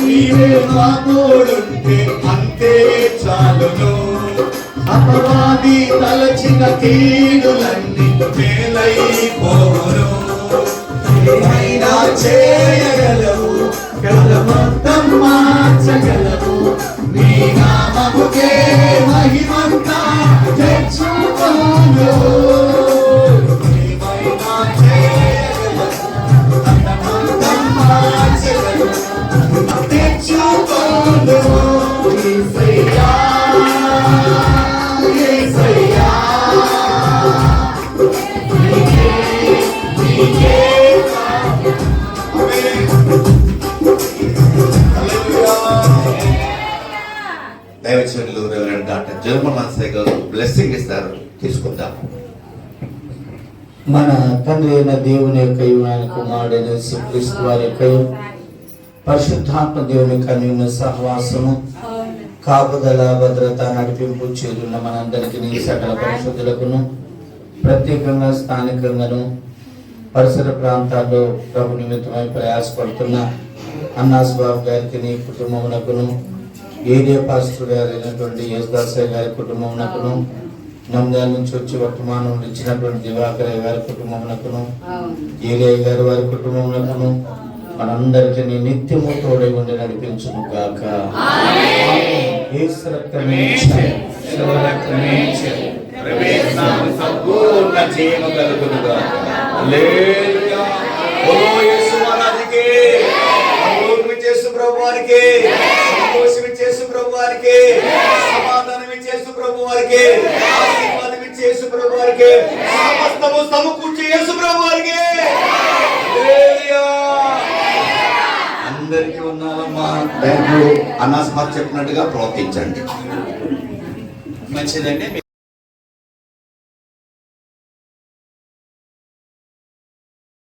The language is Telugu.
నీవే మా తోడుంటే అంతే చాలును. అపవాది తలచిన కీడులన్నీ మేలైపోవును. ఏమైనా చేయగలవు, గలమంతం మార్చగలవు. నీ నామముకే మహిమంతా తెచ్చుకోను. ఏమైనా చేయగలవు, గలమంతం మార్చగలవు. తెచ్చుకోను. యేసయ్యా, యేసయ్యా, నీకే, నీకే. దైవచనులు రెవరెండ్ డాక్టర్ జర్మలాన్సే గారు బ్లెస్సింగ్ ఇస్తారు, తీసుకుందాము. మన తండ్రి అయిన దేవుని యొక్క ఆయన కుమారుడైన యేసుక్రీస్తు వారి యొక్క పరిశుద్ధాత్మ దేవుని కన్యున సహవాసము, కాపుదల, భద్రత, నడిపింపు చేరున్న మనందరికీ సకల పరిశుద్ధులకును, ప్రత్యేకంగా స్థానికంగాను పరిసర ప్రాంతాల్లో ప్రభు నిమిత్తమై ప్రయాసపడుతున్న అన్నాస్ బాబు గారికి, నీ కుటుంబమునకును, ఏరియా పాస్టర్ గారు అయినటువంటి యేసుదాసయ్య గారి కుటుంబమునకును, నంద్యాల నుంచి వచ్చి వర్తమానం ఇచ్చినటువంటి దివాకరయ్య గారి కుటుంబమునకును, ఏరియా గారి వారి కుటుంబమునకును మనందరికీ నిత్యము తోడై ఉండి నడిపించును గాక. యేసు రక్తమే శివరక్తమే సంపూర్ణ జీవము కలుగును గాక. హల్లెలూయా. ఓ యేసు మహారాజుకే, యేసు ప్రభువారికి, సంతోషమిచ్చేసు ప్రభువారికి, సమాధానమిచ్చేసు ప్రభువారికి, ఆశీర్వాదమిచ్చేసు ప్రభువారికి, సమస్తము సమకూర్చి యేసు ప్రభువారికి. హల్లెలూయా. అందరికీ ఉన్నారమ్మా. అన్నాస్ చెప్పినట్టుగా ప్రవర్తించండి. మంచిదండి.